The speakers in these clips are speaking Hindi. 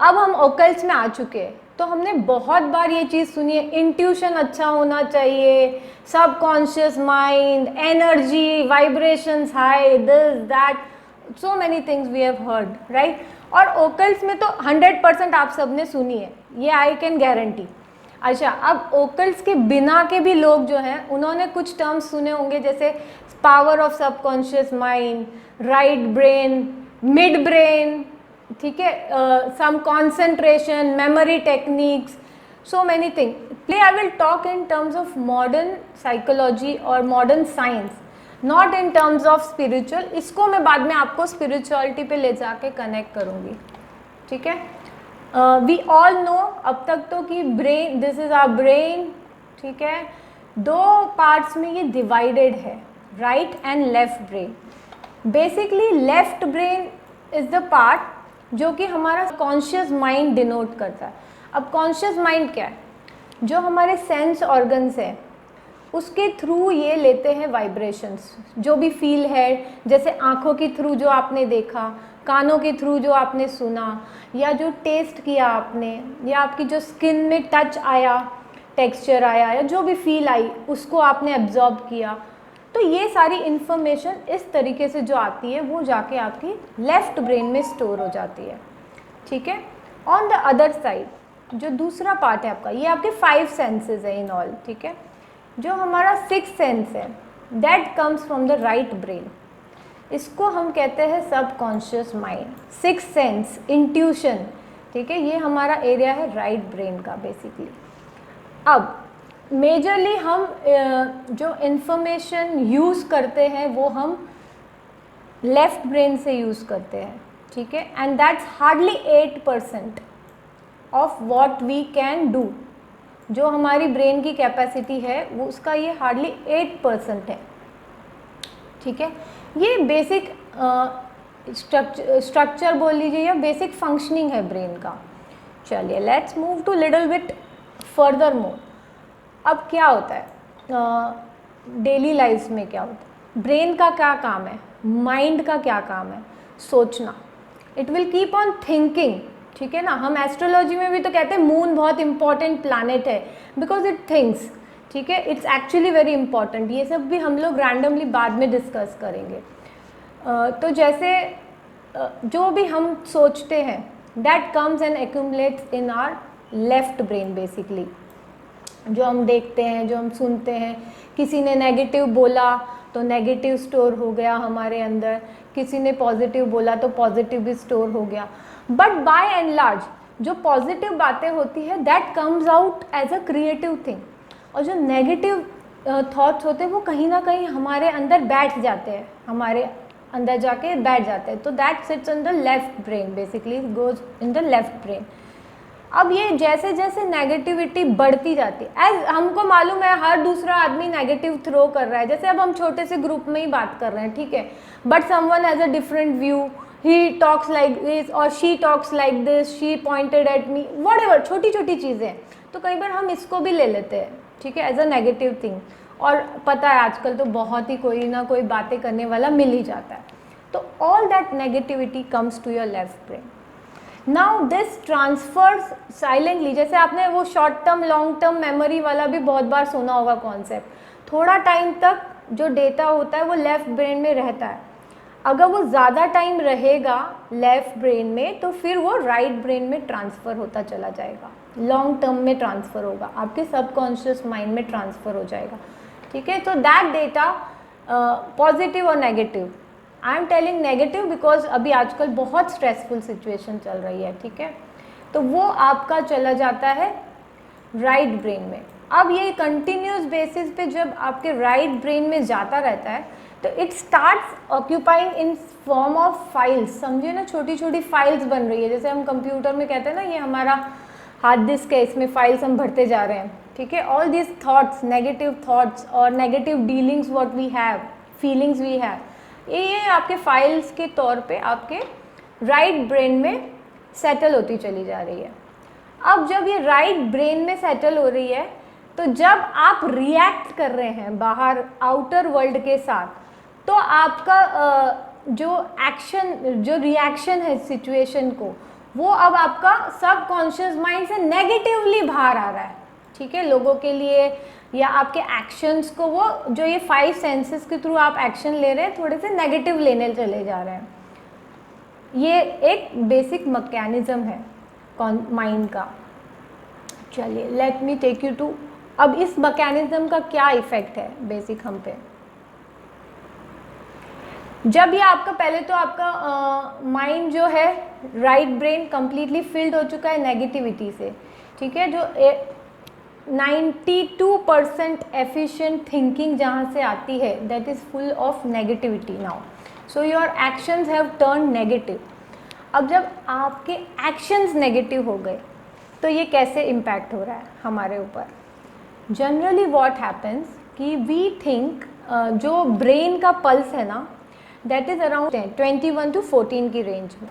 अब हम ओकल्ट्स में आ चुके हैं, तो हमने बहुत बार ये चीज़ सुनी है, इंट्यूशन अच्छा होना चाहिए, subconscious mind, energy, vibrations high, this that, so many things we have heard, right. और ओकल्ट्स में तो 100% आप सबने सुनी है, ये आई कैन गारंटी। अच्छा, अब ओकल्ट्स के बिना के भी लोग जो हैं उन्होंने कुछ टर्म्स सुने होंगे, जैसे power of subconscious mind, right brain, mid brain, ठीक है, some concentration, memory techniques, so many thing. Play I will talk in terms of modern psychology और modern science, not in terms of spiritual. इसको मैं बाद में आपको स्पिरिचुअलिटी पे ले जाके कनेक्ट करूँगी, ठीक है। वी ऑल नो अब तक तो कि brain, this is our brain, ठीक है, दो पार्ट्स में ये डिवाइडेड है, right and left brain. Basically left brain is the part जो कि हमारा कॉन्शियस माइंड डिनोट करता है। अब कॉन्शियस माइंड क्या है? जो हमारे सेंस ऑर्गन्स हैं उसके थ्रू ये लेते हैं वाइब्रेशंस, जो भी फील है, जैसे आँखों के थ्रू जो आपने देखा, कानों के थ्रू जो आपने सुना, या जो टेस्ट किया आपने, या आपकी जो स्किन में टच आया, टेक्सचर आया, या जो भी फील आई उसको आपने एब्जॉर्ब किया। तो ये सारी इन्फॉर्मेशन इस तरीके से जो आती है वो जाके आपकी लेफ्ट ब्रेन में स्टोर हो जाती है, ठीक है। ऑन द अदर साइड जो दूसरा पार्ट है आपका, ये आपके 5 सेंसेस है इन ऑल, ठीक है। जो हमारा 6th सेंस है that comes from the right brain, इसको हम कहते हैं subconscious mind. 6th sense, intuition, ठीक है, ये हमारा एरिया है राइट ब्रेन का बेसिकली। अब मेजरली हम जो इन्फॉर्मेशन यूज़ करते हैं वो हम लेफ्ट ब्रेन से यूज़ करते हैं, ठीक है, and that's hardly 8% of what we can do. जो हमारी ब्रेन की कैपेसिटी है वो उसका ये हार्डली 8% है, ठीक है। ये बेसिक स्ट्रक्चर बोल लीजिए या बेसिक फंक्शनिंग है ब्रेन का। चलिए let's move to little bit further more. अब क्या होता है डेली लाइफ में, क्या होता है, ब्रेन का क्या काम है, माइंड का क्या काम है, सोचना। It will keep on thinking, ठीक है ना। हम एस्ट्रोलॉजी में भी तो कहते हैं मून बहुत इंपॉर्टेंट प्लैनेट है बिकॉज इट थिंक्स, ठीक है, इट्स एक्चुअली वेरी इंपॉर्टेंट। ये सब भी हम लोग रैंडमली बाद में डिस्कस करेंगे। तो जैसे जो भी हम सोचते हैं that comes and accumulates in our left brain basically. जो हम देखते हैं, जो हम सुनते हैं, किसी ने नेगेटिव बोला तो नेगेटिव स्टोर हो गया हमारे अंदर, किसी ने पॉजिटिव बोला तो पॉजिटिव भी स्टोर हो गया। बट बाय एंड लार्ज जो पॉजिटिव बातें होती है that comes out as a creative thing, और जो नेगेटिव थॉट्स होते हैं वो कहीं ना कहीं हमारे अंदर बैठ जाते हैं, हमारे अंदर जाके बैठ जाते हैं। तो that sits in the left brain, basically goes in the left brain. अब ये जैसे जैसे नेगेटिविटी बढ़ती जाती है, एज हमको मालूम है हर दूसरा आदमी नेगेटिव थ्रो कर रहा है, जैसे अब हम छोटे से ग्रुप में ही बात कर रहे हैं, ठीक है, but someone has a different view, he talks like this और she talks like this, she pointed at me, whatever, छोटी छोटी चीज़ें। तो कई बार हम इसको भी ले लेते हैं, ठीक है, एज अ नेगेटिव थिंग। और पता है आजकल तो बहुत ही कोई ना कोई बातें करने वाला मिल ही जाता है। तो all that negativity comes to your left brain. Now this transfers silently, जैसे आपने वो short term long term memory वाला भी बहुत बार सुना होगा कॉन्सेप्ट। थोड़ा टाइम तक जो डेटा होता है वो लेफ्ट ब्रेन में रहता है, अगर वो ज़्यादा टाइम रहेगा लेफ्ट ब्रेन में तो फिर वो राइट ब्रेन में ट्रांसफ़र होता चला जाएगा, लॉन्ग टर्म में ट्रांसफ़र होगा, आपके सबकॉन्शियस माइंड में ट्रांसफ़र हो जाएगा, ठीक है। तो दैट डेटा पॉजिटिव और negative, I am telling negative because अभी आजकल बहुत स्ट्रेसफुल सिचुएशन चल रही है, ठीक है, तो वो आपका चला जाता है राइट ब्रेन में। अब ये कंटिन्यूस बेसिस पे जब आपके राइट ब्रेन में जाता रहता है तो it starts occupying in form of files, समझिए ना, छोटी छोटी फाइल्स बन रही है, जैसे हम कंप्यूटर में कहते हैं ना ये हमारा हार्ड डिस्क है, इसमें फाइल्स हम भरते जा रहे हैं, ठीक है। All this thoughts, negative thoughts और negative dealings what we have, feelings we have, ये आपके फाइल्स के तौर पे आपके राइट ब्रेन में सेटल होती चली जा रही है। अब जब ये राइट ब्रेन में सेटल हो रही है तो जब आप रिएक्ट कर रहे हैं बाहर आउटर वर्ल्ड के साथ, तो आपका जो एक्शन, जो रिएक्शन है सिचुएशन को, वो अब आपका सबकॉन्शियस माइंड से नेगेटिवली बाहर आ रहा है, ठीक है, लोगों के लिए या आपके एक्शंस को, वो जो ये 5 सेंसेस के थ्रू आप एक्शन ले रहे हैं थोड़े से नेगेटिव लेने चले जा रहे हैं। ये एक बेसिक मैकेनिज्म है माइंड का। चलिए let me take you to, अब इस मैकेनिज्म का क्या इफेक्ट है बेसिक हम पे। जब ये आपका पहले तो आपका माइंड जो है राइट ब्रेन कंप्लीटली फिल्ड हो चुका है नेगेटिविटी से, ठीक है, जो 92% एफिशिएंट थिंकिंग जहाँ से आती है that is full of negativity now, so your actions have turn negative. अब जब आपके एक्शंस नेगेटिव हो गए तो ये कैसे इम्पैक्ट हो रहा है हमारे ऊपर। जनरली व्हाट हैपन्स कि वी थिंक, जो ब्रेन का पल्स है ना दैट इज़ अराउंड 21 to 14 की रेंज में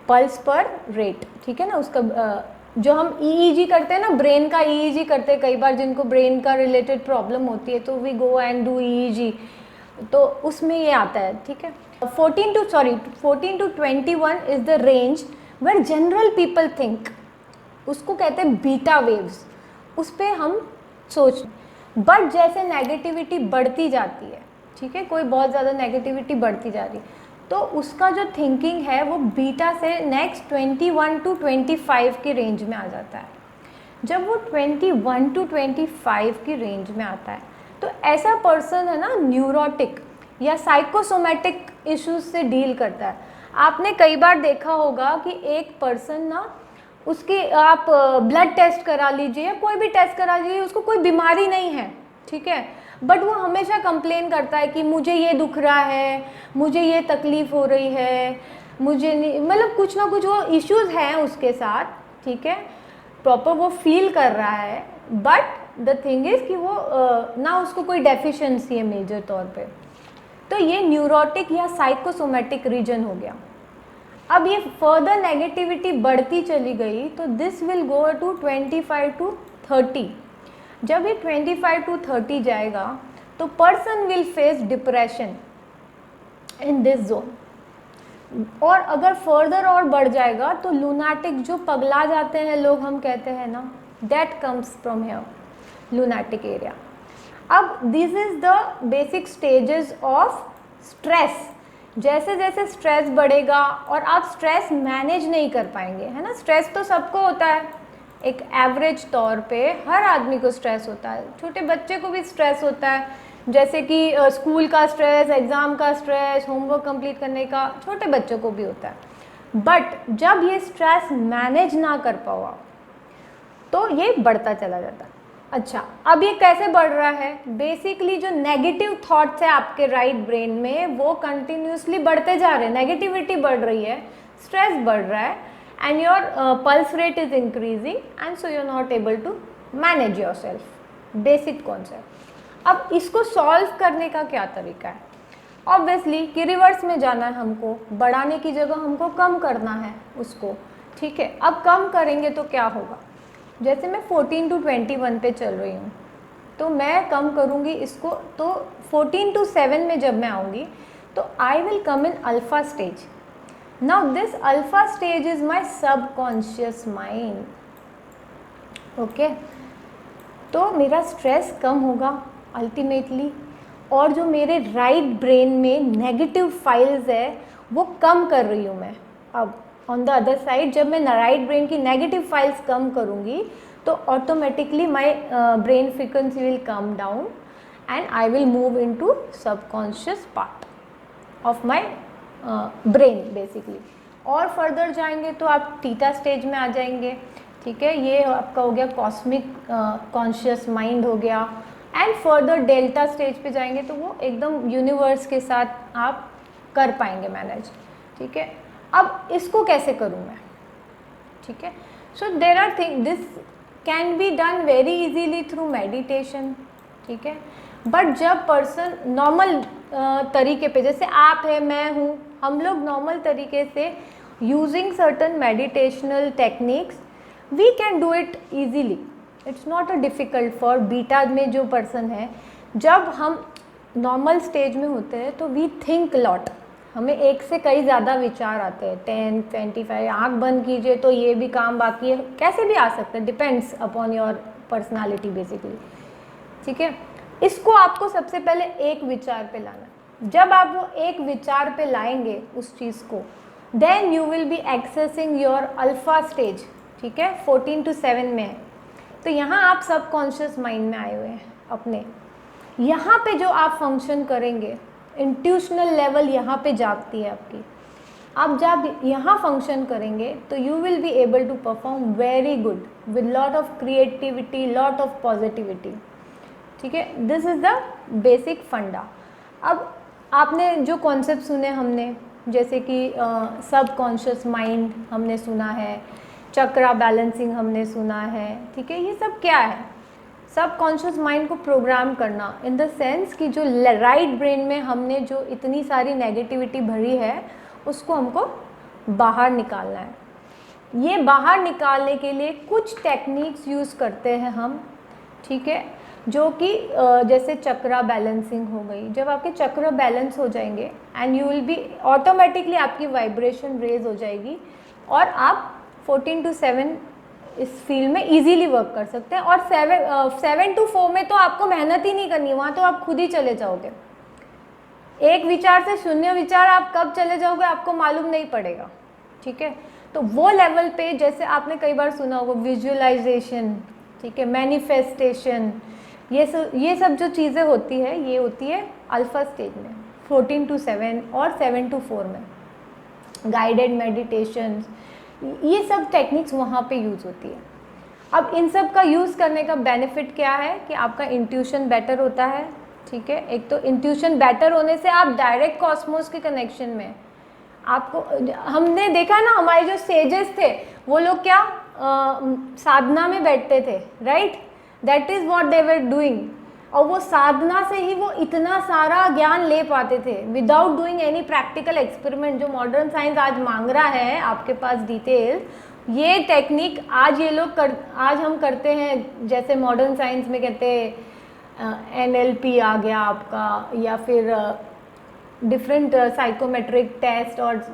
पल्स पर रेट, ठीक है ना। उसका जो हम EEG करते हैं ना, ब्रेन का EEG करते हैं कई बार, जिनको ब्रेन का रिलेटेड प्रॉब्लम होती है तो we go and do EEG, तो उसमें ये आता है, ठीक है। 14 to 21 is the range where general people think, उसको कहते हैं बीटा वेव्स, उस पर हम सोच। बट जैसे नेगेटिविटी बढ़ती जाती है, ठीक है, कोई बहुत ज़्यादा नेगेटिविटी बढ़ती जा रही है तो उसका जो थिंकिंग है वो बीटा से नेक्स्ट 21 to 25 की रेंज में आ जाता है। जब वो 21 to 25 की रेंज में आता है तो ऐसा पर्सन है ना न्यूरोटिक या साइकोसोमेटिक इश्यूज से डील करता है। आपने कई बार देखा होगा कि एक पर्सन ना, उसकी आप ब्लड टेस्ट करा लीजिए या कोई भी टेस्ट करा लीजिए, उसको कोई बीमारी नहीं है, ठीक है, बट वो हमेशा कंप्लेन करता है कि मुझे ये दुख रहा है, मुझे ये तकलीफ़ हो रही है, मुझे नहीं, मतलब कुछ ना कुछ वो इश्यूज़ हैं उसके साथ, ठीक है, प्रॉपर वो फील कर रहा है, बट द थिंग इज़ कि वो ना उसको कोई डेफिशिएंसी है मेजर तौर पे। तो ये न्यूरोटिक या साइकोसोमेटिक रीजन हो गया। अब ये फर्दर नेगेटिविटी बढ़ती चली गई तो this will go to 25 to 30। जब ये 25 to 30 जाएगा तो person will face depression in this zone. और अगर फर्दर और बढ़ जाएगा तो लूनाटिक, जो पगला जाते हैं लोग हम कहते हैं ना, that comes from here, lunatic area. अब this is the basic stages of stress. जैसे जैसे स्ट्रेस बढ़ेगा और आप स्ट्रेस मैनेज नहीं कर पाएंगे, है ना, स्ट्रेस तो सबको होता है, एक एवरेज तौर पे हर आदमी को स्ट्रेस होता है, छोटे बच्चे को भी स्ट्रेस होता है, जैसे कि स्कूल का स्ट्रेस, एग्ज़ाम का स्ट्रेस, होमवर्क कंप्लीट करने का, छोटे बच्चों को भी होता है। बट जब ये स्ट्रेस मैनेज ना कर पाओ आप तो ये बढ़ता चला जाता है। अच्छा, अब ये कैसे बढ़ रहा है? बेसिकली जो नेगेटिव थॉट्स है आपके राइट ब्रेन में वो कंटिन्यूसली बढ़ते जा रहे हैं, नेगेटिविटी बढ़ रही है, स्ट्रेस बढ़ रहा है, and your pulse rate is increasing and so you're not able to manage yourself, basic concept। अब इसको सॉल्व करने का क्या तरीका है? ऑब्वियसली कि रिवर्स में जाना है हमको, बढ़ाने की जगह हमको कम करना है उसको, ठीक है। अब कम करेंगे तो क्या होगा? जैसे मैं 14 to 21 पे चल रही हूँ तो मैं कम करूँगी इसको, तो 14 to 7 में जब मैं आऊँगी तो I will come in alpha stage. Now this alpha stage is my subconscious mind, okay? तो मेरा स्ट्रेस कम होगा अल्टीमेटली, और जो मेरे राइट ब्रेन में नेगेटिव फाइल्स है वो कम कर रही हूँ मैं। अब ऑन द अदर साइड जब मैं राइट ब्रेन की नेगेटिव फाइल्स कम करूँगी तो automatically my brain frequency will come down and I will move into subconscious part of my brain basically. और फर्दर जाएंगे तो आप थीटा स्टेज में आ जाएंगे, ठीक है, ये आपका हो गया कॉस्मिक कॉन्शियस माइंड हो गया। एंड फर्दर डेल्टा स्टेज पे जाएंगे तो वो एकदम यूनिवर्स के साथ आप कर पाएंगे मैनेज, ठीक है। अब इसको कैसे करूँ मैं, ठीक है। So there are thing, this can be done very easily through meditation, ठीक है। बट जब पर्सन नॉर्मल तरीके पे, जैसे आप है, मैं हूँ, हम लोग नॉर्मल तरीके से using certain meditational techniques we can do it easily, it's not a difficult for beta में जो पर्सन है। जब हम नॉर्मल स्टेज में होते हैं तो वी थिंक लॉट, हमें एक से कई ज़्यादा विचार आते हैं, 10, 25, आँख बंद कीजिए तो ये भी काम बाकी है, कैसे भी आ सकता है, depends upon your personality basically, ठीक है। इसको आपको सबसे पहले एक विचार पे लाना है। जब आप वो एक विचार पे लाएंगे उस चीज़ को, then you will be accessing your alpha stage, ठीक है, 14 to 7 में है। तो यहाँ आप सबकॉन्शियस माइंड में आए हुए हैं अपने, यहाँ पे जो आप फंक्शन करेंगे, इंट्यूशनल लेवल यहाँ पे जागती है आपकी। आप जब यहाँ फंक्शन करेंगे तो you will be able to perform very good with lot of creativity, lot of positivity, ठीक है। दिस इज़ द बेसिक फंडा। अब आपने जो कॉन्सेप्ट सुने हमने, जैसे कि सबकॉन्शियस माइंड हमने सुना है, चक्रा बैलेंसिंग हमने सुना है, ठीक है, ये सब क्या है? सबकॉन्शियस माइंड को प्रोग्राम करना इन द सेंस कि जो राइट ब्रेन में हमने जो इतनी सारी नेगेटिविटी भरी है उसको हमको बाहर निकालना है। ये बाहर निकालने के लिए कुछ टेक्निक्स यूज़ करते हैं हम, ठीक है, जो कि जैसे चक्रा बैलेंसिंग हो गई। जब आपके चक्र बैलेंस हो जाएंगे and you will be automatically आपकी वाइब्रेशन रेज हो जाएगी और आप 14 to 7 इस फील्ड में इजीली वर्क कर सकते हैं। और 7 to 4 में तो आपको मेहनत ही नहीं करनी, वहाँ तो आप खुद ही चले जाओगे। एक विचार से शून्य विचार आप कब चले जाओगे आपको मालूम नहीं पड़ेगा, ठीक है। तो वो लेवल पे, जैसे आपने कई बार सुना होगा विजुअलाइजेशन, ठीक है, मैनिफेस्टेशन, ये सब जो चीज़ें होती है ये होती है अल्फा स्टेज में, 14 to 7 और 7 to 4 में। गाइडेड मेडिटेशन, ये सब टेक्निक्स वहाँ पे यूज़ होती है। अब इन सब का यूज़ करने का बेनिफिट क्या है कि आपका इंट्यूशन बेटर होता है, ठीक है। एक तो इंट्यूशन बेटर होने से आप डायरेक्ट कॉस्मोस के कनेक्शन में, आपको हमने देखा ना, हमारे जो सेजेस थे वो लोग क्या साधना में बैठते थे, right, that is what they were doing. और वो साधना से ही वो इतना सारा ज्ञान ले पाते थे without doing any practical experiment. जो मॉडर्न साइंस आज मांग रहा है आपके पास डिटेल, ये टेक्निक आज ये लोग आज हम करते हैं। जैसे मॉडर्न साइंस में कहते हैं NLP आ गया आपका, या फिर डिफरेंट साइकोमेट्रिक टेस्ट और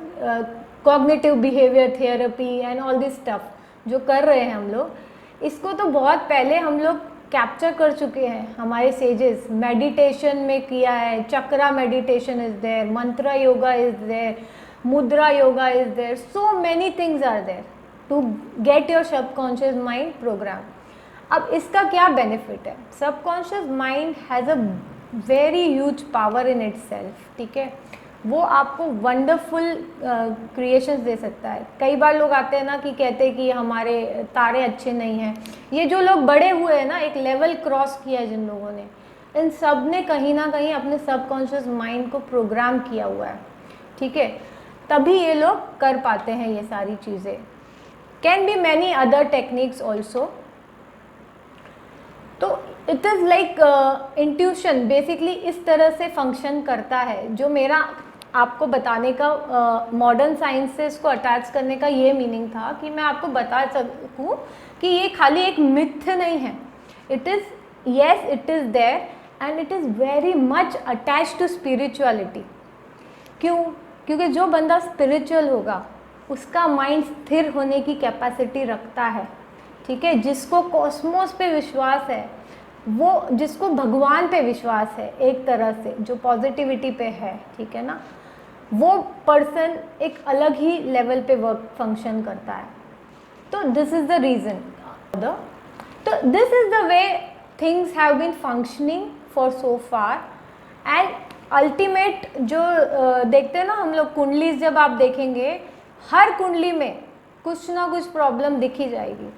cognitive behaviour therapy and all this stuff जो कर रहे हैं हम लोग, इसको तो बहुत पहले हम लोग कैप्चर कर चुके हैं। हमारे सेजेस मेडिटेशन में किया है, चक्रा मेडिटेशन इज देयर, मंत्र yoga is there, mudra yoga is there, so many things are there to get your subconscious mind program. अब इसका क्या बेनिफिट है? Subconscious mind has a very huge power in itself, ठीक है। वो आपको वंडरफुल क्रिएशंस दे सकता है। कई बार लोग आते हैं ना कि कहते हैं कि हमारे तारे अच्छे नहीं हैं। ये जो लोग बड़े हुए हैं ना, एक लेवल क्रॉस किया है जिन लोगों ने, इन सब ने कहीं ना कहीं अपने सबकॉन्शियस माइंड को प्रोग्राम किया हुआ है, ठीक है, तभी ये लोग कर पाते हैं ये सारी चीज़ें। Can be many other techniques also. तो it is like intuition basically इस तरह से फंक्शन करता है। जो मेरा आपको बताने का मॉडर्न साइंस से इसको अटैच करने का ये मीनिंग था कि मैं आपको बता सकूं कि ये खाली एक मिथ नहीं है। It is, yes it is there and it is very much attach to spirituality. क्यों? क्योंकि जो बंदा स्पिरिचुअल होगा उसका माइंड स्थिर होने की कैपेसिटी रखता है, ठीक है। जिसको कॉस्मोस पे विश्वास है, वो जिसको भगवान पे विश्वास है एक तरह से, जो पॉजिटिविटी पे है, ठीक है ना, वो पर्सन एक अलग ही लेवल पे वर्क फंक्शन करता है। तो दिस इज़ द रीज़न। तो this is the way things have been functioning for so far. And ultimate जो देखते हैं ना हम लोग, कुंडलीज जब आप देखेंगे, हर कुंडली में कुछ ना कुछ प्रॉब्लम दिखी जाएगी।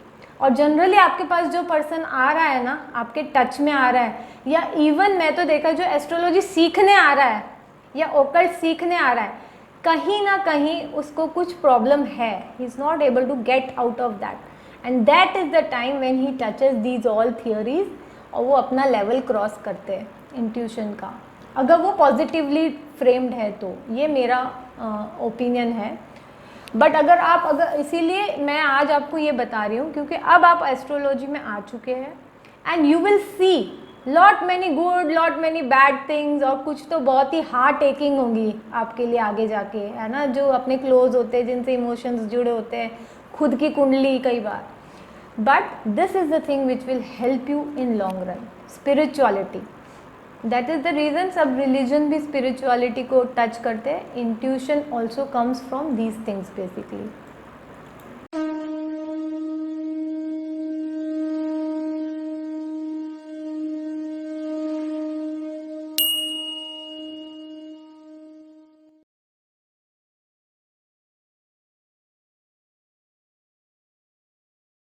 और जनरली आपके पास जो पर्सन आ रहा है ना, आपके टच में आ रहा है, या इवन मैं तो देखा जो एस्ट्रोलॉजी सीखने आ रहा है या ओकल्ट सीखने आ रहा है, कहीं ना कहीं उसको कुछ प्रॉब्लम है। He is not able to get out of that, and that is the time when he touches these all theories, और वो अपना लेवल क्रॉस करते हैं इंट्यूशन का, अगर वो पॉजिटिवली फ्रेम्ड है तो। ये मेरा ओपिनियन है। बट अगर इसीलिए मैं आज आपको ये बता रही हूँ क्योंकि अब आप एस्ट्रोलॉजी में आ चुके हैं and you will see lot many good, lot many bad things, और कुछ तो बहुत ही हार्ट टेकिंग होंगी आपके लिए आगे जाके, है ना, जो अपने क्लोज होते हैं, जिनसे इमोशंस जुड़े होते हैं, खुद की कुंडली कई बार. But this is the thing which will help you in long run, spirituality. That is the reason सब रिलीजन भी स्पिरिचुअलिटी को टच करते हैं. Intuition also comes from these things basically.